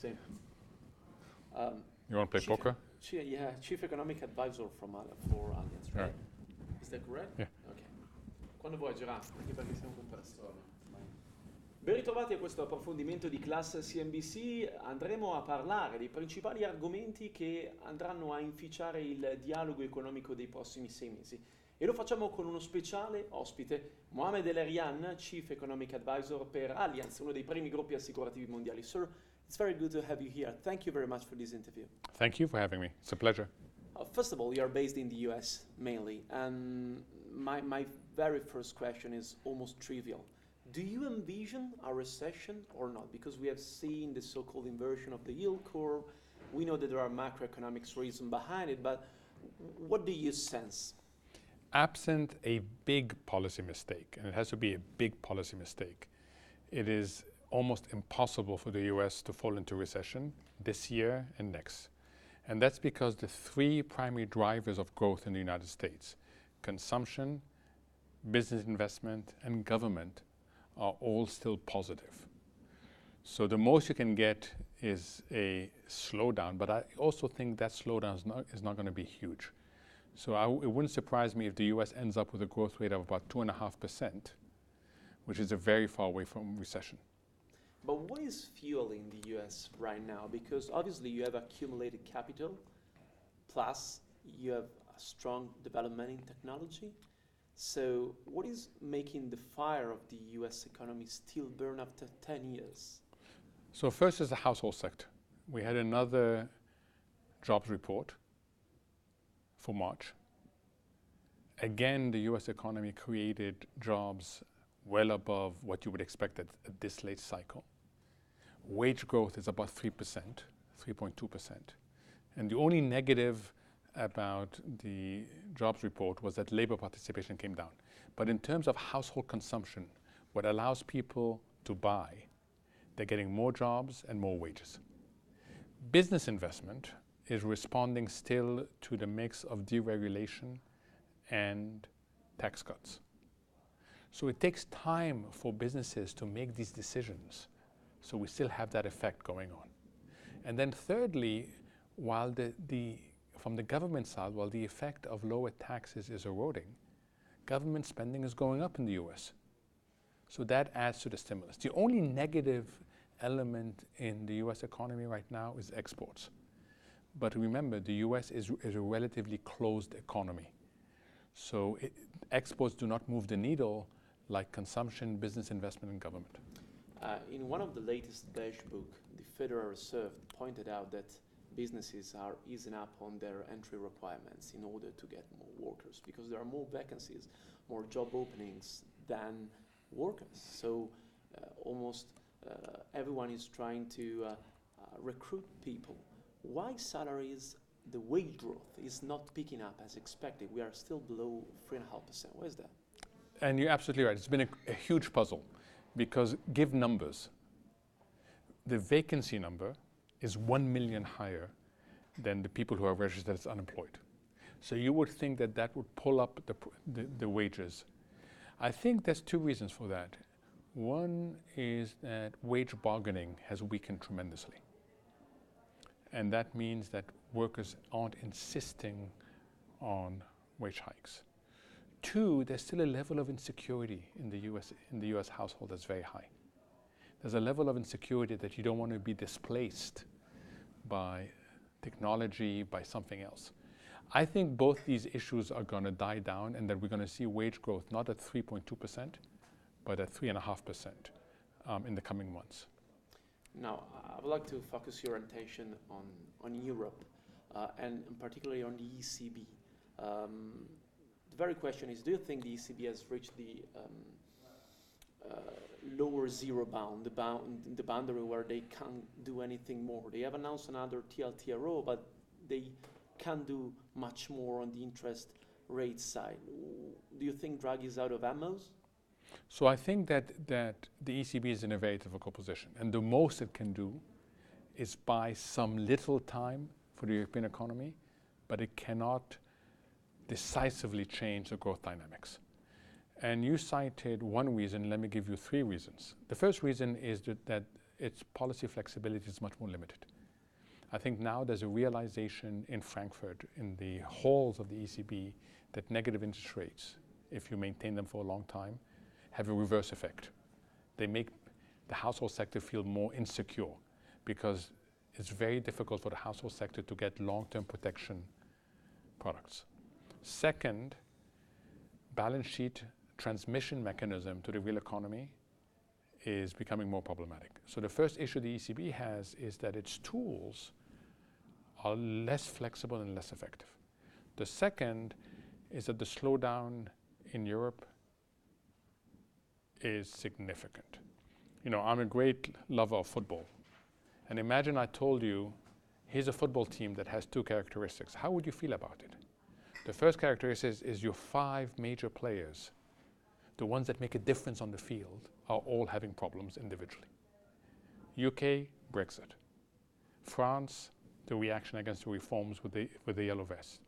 Same. You want to play poker? Chief Economic Advisor for Allianz, right? Right. Is that correct? Yeah. Ok. Quando vuoi, Gerard, anche perché siamo con te. Ben ritrovati a questo approfondimento di classe CNBC. Andremo a parlare dei principali argomenti che andranno a inficiare il dialogo economico dei prossimi 6 mesi. E lo facciamo con uno speciale ospite, Mohamed El-Erian, Chief Economic Advisor per Allianz, uno dei primi gruppi assicurativi mondiali. Sir, it's very good to have you here. Thank you very much for this interview. Thank you for having me. It's a pleasure. First of all, you are based in the US mainly, and my very first question is almost trivial. Do you envision a recession or not? Because we have seen the so-called inversion of the yield curve. We know that there are macroeconomics reasons behind it, but what do you sense? Absent a big policy mistake, and it has to be a big policy mistake, it is almost impossible for the US to fall into recession this year and next. And that's because the 3 primary drivers of growth in the United States, consumption, business investment, and government, are all still positive. So the most you can get is a slowdown, but I also think that slowdown is not going to be huge. So it wouldn't surprise me if the US ends up with a growth rate of about 2.5%, which is a very far away from recession. But what is fueling the US right now? Because obviously you have accumulated capital, plus you have a strong development in technology. So what is making the fire of the US economy still burn after 10 years? So first is the household sector. We had another jobs report for March. Again, the US economy created jobs well above what you would expect at this late cycle. Wage growth is about 3%, 3.2%. And the only negative about the jobs report was that labor participation came down. But in terms of household consumption, what allows people to buy, they're getting more jobs and more wages. Business investment is responding still to the mix of deregulation and tax cuts. So it takes time for businesses to make these decisions. So we still have that effect going on. And then thirdly, while from the government side, while the effect of lower taxes is eroding, government spending is going up in the US. So that adds to the stimulus. The only negative element in the US economy right now is exports. But remember, the US is a relatively closed economy. So exports do not move the needle like consumption, business investment, and government. In one of the latest beige book, the Federal Reserve pointed out that businesses are easing up on their entry requirements in order to get more workers because there are more vacancies, more job openings than workers. So almost everyone is trying to recruit people. Why salaries, the wage growth is not picking up as expected? We are still below 3.5%. Why is that? And you're absolutely right. It's been a huge puzzle because give numbers. The vacancy number is 1 million higher than the people who are registered as unemployed. So you would think that that would pull up the wages. I think there's 2 reasons for that. One is that wage bargaining has weakened tremendously. And that means that workers aren't insisting on wage hikes. 2, there's still a level of insecurity in the US household that's very high. There's a level of insecurity that you don't want to be displaced by technology, by something else. I think both these issues are going to die down and that we're going to see wage growth not at 3.2%, but at 3.5% in the coming months. Now, I would like to focus your attention on Europe and particularly on the ECB. The very question is, do you think the ECB has reached the lower zero bound, the boundary where they can't do anything more? They have announced another TLTRO, but they can't do much more on the interest rate side. Do you think Draghi is out of ammo? So I think that the ECB is in a very difficult position, and the most it can do is buy some little time for the European economy, but it cannot decisively change the growth dynamics. And you cited one reason, let me give you 3 reasons. The first reason is that its policy flexibility is much more limited. I think now there's a realization in Frankfurt, in the halls of the ECB, that negative interest rates, if you maintain them for a long time, have a reverse effect. They make the household sector feel more insecure because it's very difficult for the household sector to get long-term protection products. Second, balance sheet transmission mechanism to the real economy is becoming more problematic. So the first issue the ECB has is that its tools are less flexible and less effective. The second is that the slowdown in Europe is significant. You know, I'm a great lover of football. And imagine I told you, here's a football team that has two characteristics. How would you feel about it? The first characteristic is your 5 major players, the ones that make a difference on the field, are all having problems individually. UK, Brexit. France, the reaction against the reforms with the yellow vest.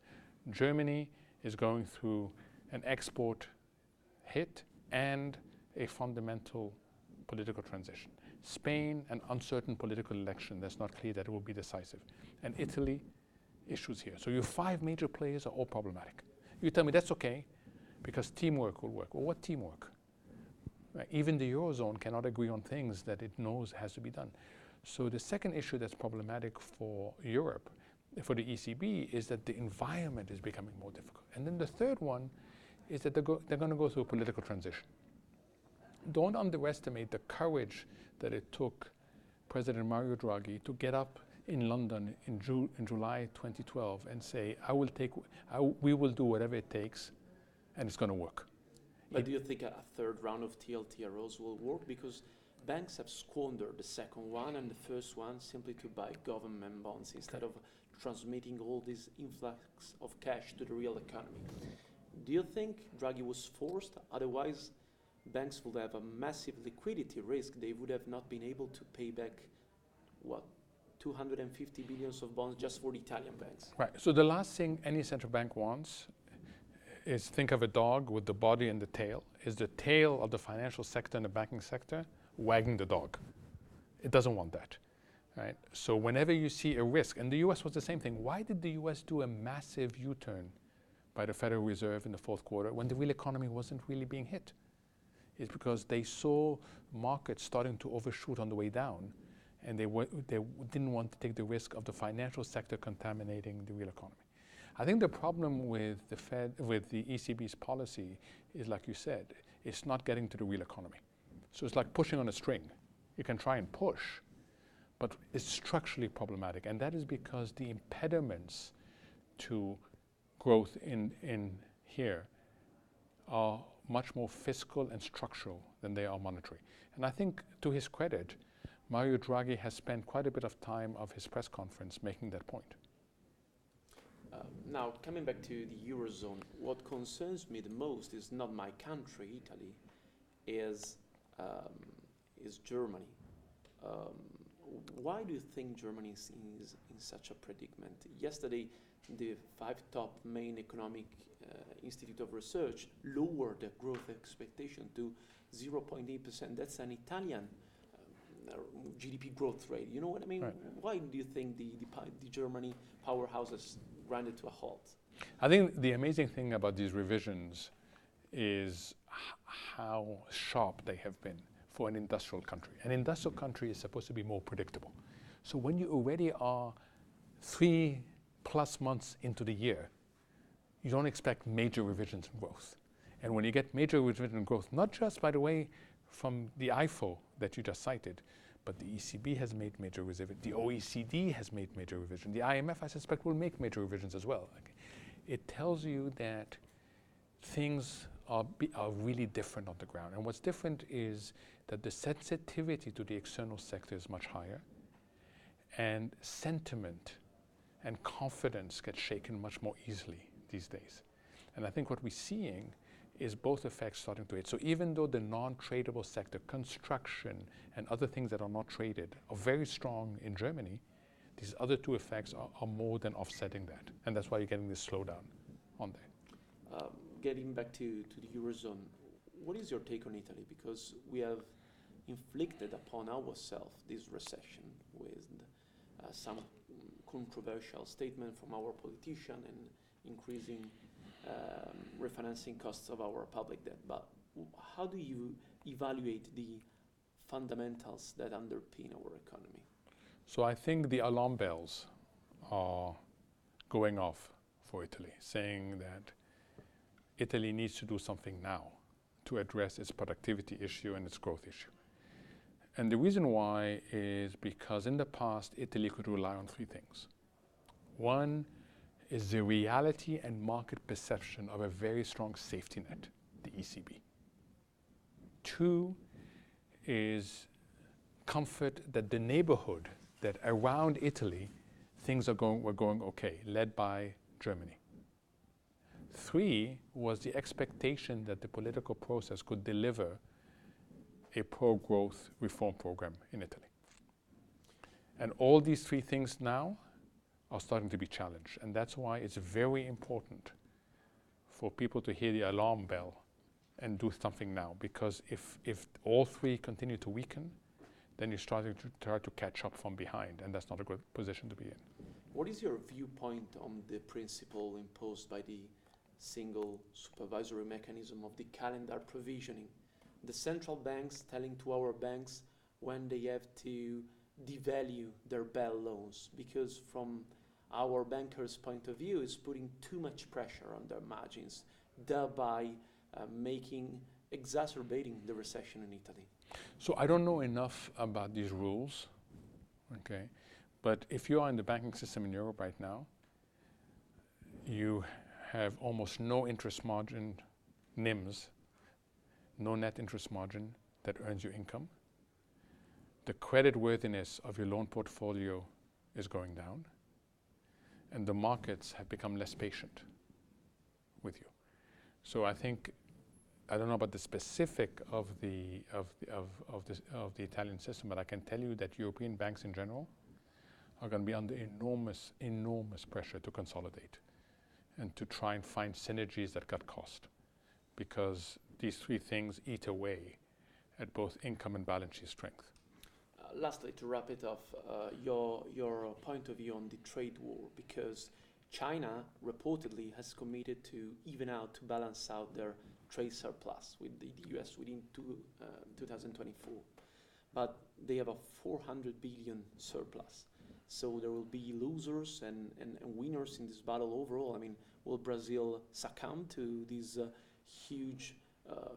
Germany is going through an export hit and a fundamental political transition. Spain, an uncertain political election that's not clear that it will be decisive. And Italy, issues here. So your 5 major players are all problematic. You tell me that's okay because teamwork will work. Well, what teamwork? Right? Even the Eurozone cannot agree on things that it knows has to be done. So the second issue that's problematic for Europe, for the ECB, is that the environment is becoming more difficult. And then the third one is that they're going to go through a political transition. Don't underestimate the courage that it took President Mario Draghi to get up in London in July 2012 and say, we will do whatever it takes, and it's going to work. But do you think a third round of TLTROs will work? Because banks have squandered the second one and the first one simply to buy government bonds instead of transmitting all this influx of cash to the real economy. Do you think Draghi was forced? Otherwise, banks would have a massive liquidity risk. They would have not been able to pay back, 250 billions of bonds just for the Italian banks. Right. So the last thing any central bank wants is, think of a dog with the body and the tail. Is the tail of the financial sector and the banking sector wagging the dog. It doesn't want that. Right? So whenever you see a risk, and the US was the same thing. Why did the US do a massive U-turn by the Federal Reserve in the fourth quarter when the real economy wasn't really being hit? It's because they saw markets starting to overshoot on the way down, and they didn't want to take the risk of the financial sector contaminating the real economy. I think the problem with the ECB's policy is, like you said, it's not getting to the real economy. So it's like pushing on a string. You can try and push, but it's structurally problematic, and that is because the impediments to growth in here are much more fiscal and structural than they are monetary. And I think, to his credit, Mario Draghi has spent quite a bit of time of his press conference making that point. Now, coming back to the Eurozone, what concerns me the most is not my country, Italy, is Germany. Why do you think Germany is in such a predicament? Yesterday, the 5 top main economic Institute of Research lowered the growth expectation to 0.8%. That's an Italian GDP growth rate. You know what I mean? Right. Why do you think the Germany powerhouse has grinded to a halt? I think the amazing thing about these revisions is how sharp they have been for an industrial country. An industrial country is supposed to be more predictable. So when you already are 3+ months into the year, you don't expect major revisions in growth. And when you get major revisions in growth, not just, by the way, from the IFO that you just cited, but the ECB has made major revisions, the OECD has made major revisions, the IMF, I suspect, will make major revisions as well. Okay. It tells you that things are really different on the ground. And what's different is that the sensitivity to the external sector is much higher, and sentiment and confidence get shaken much more easily these days. And I think what we're seeing is both effects starting to hit. So even though the non-tradable sector, construction and other things that are not traded, are very strong in Germany, these other 2 effects are more than offsetting that. And that's why you're getting this slowdown on there. Getting back to the Eurozone, what is your take on Italy? Because we have inflicted upon ourselves this recession with some controversial statement from our politician and increasing refinancing costs of our public debt. But how do you evaluate the fundamentals that underpin our economy? So I think the alarm bells are going off for Italy, saying that Italy needs to do something now to address its productivity issue and its growth issue. And the reason why is because in the past, Italy could rely on three things. One is the reality and market perception of a very strong safety net, the ECB. Two is comfort that the neighborhood, that around Italy, things were going okay, led by Germany. Three was the expectation that the political process could deliver a pro-growth reform program in Italy. And all these three things now are starting to be challenged. And that's why it's very important for people to hear the alarm bell and do something now. Because if all three continue to weaken, then you're starting to try to catch up from behind, and that's not a good position to be in. What is your viewpoint on the principle imposed by the single supervisory mechanism of the calendar provisioning? The central banks telling to our banks when they have to devalue their bell loans, because from our bankers' point of view, it's putting too much pressure on their margins, thereby exacerbating the recession in Italy. So I don't know enough about these rules, okay? But if you are in the banking system in Europe right now, you have almost no interest margin, NIMs, no net interest margin that earns you income. The credit worthiness of your loan portfolio is going down, and the markets have become less patient with you. So I think, I don't know about the specific of the Italian system, but I can tell you that European banks in general are going to be under enormous pressure to consolidate and to try and find synergies that cut cost, because these three things eat away at both income and balance sheet strength. Lastly, to wrap it off, your point of view on the trade war, because China reportedly has committed to even out, to balance out their trade surplus with the US within 2024. But they have a 400 billion surplus. So there will be losers and winners in this battle overall. I mean, will Brazil succumb to this huge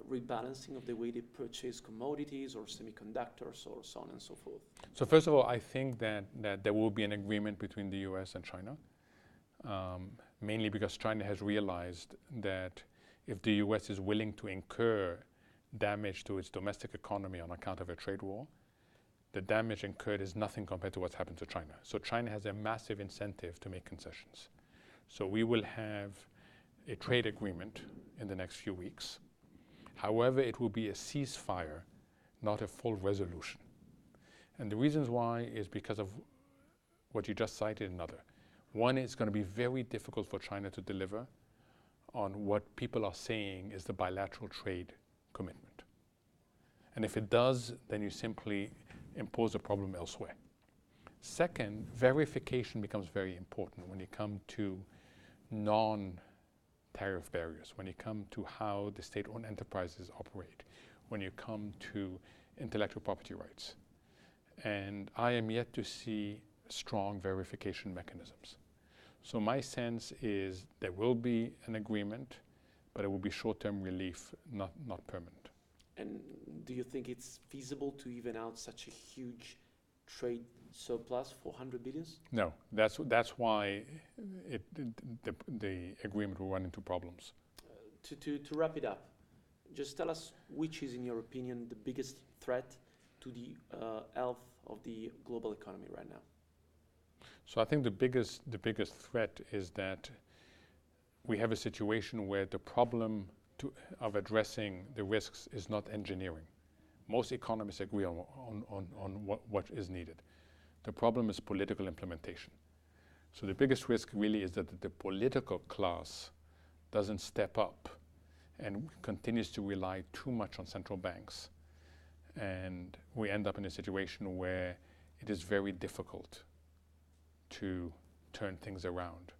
rebalancing of the way they purchase commodities or semiconductors or so on and so forth? So first of all, I think that there will be an agreement between the US and China, mainly because China has realized that if the US is willing to incur damage to its domestic economy on account of a trade war, the damage incurred is nothing compared to what's happened to China. So China has a massive incentive to make concessions. So we will have a trade agreement in the next few weeks. However, it will be a ceasefire, not a full resolution. And the reasons why is because of what you just cited another. One, it's going to be very difficult for China to deliver on what people are saying is the bilateral trade commitment. And if it does, then you simply impose a problem elsewhere. Second, verification becomes very important when you come to non-tariff barriers, when you come to how the state-owned enterprises operate, when you come to intellectual property rights. And I am yet to see strong verification mechanisms. So my sense is there will be an agreement, but it will be short-term relief, not permanent. And do you think it's feasible to even out such a huge trade surplus, 400 billions? No, that's why the agreement will run into problems. To wrap it up, just tell us which is, in your opinion, the biggest threat to the health of the global economy right now? So I think the biggest threat is that we have a situation where the problem of addressing the risks is not engineering. Most economists agree on what is needed. The problem is political implementation. So the biggest risk really is that the political class doesn't step up and continues to rely too much on central banks And we end up in a situation where it is very difficult to turn things around.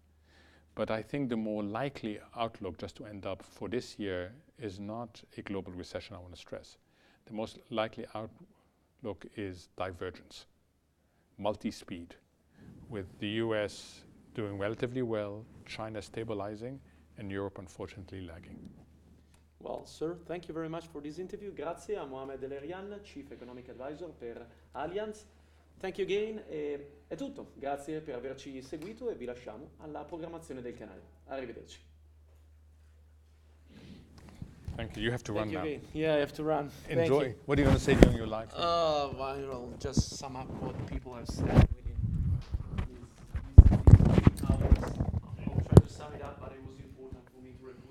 But I think the more likely outlook, just to end up for this year, is not a global recession, I want to stress. The most likely outlook is divergence, multi-speed, with the US doing relatively well, China stabilizing, and Europe unfortunately lagging. Well, sir, thank you very much for this interview. Grazie a Mohamed El-Erian, Chief Economic Advisor per Allianz. Thank you again. È tutto. Grazie per averci seguito e vi lasciamo alla programmazione del canale. Arrivederci. Thank you. You have to run now. Again. Yeah, I have to run. Enjoy. Thank you. What are you going to say during your live? I'll just sum up what people have said within these 3 hours. I'll try to sum it up, but it was important for me to report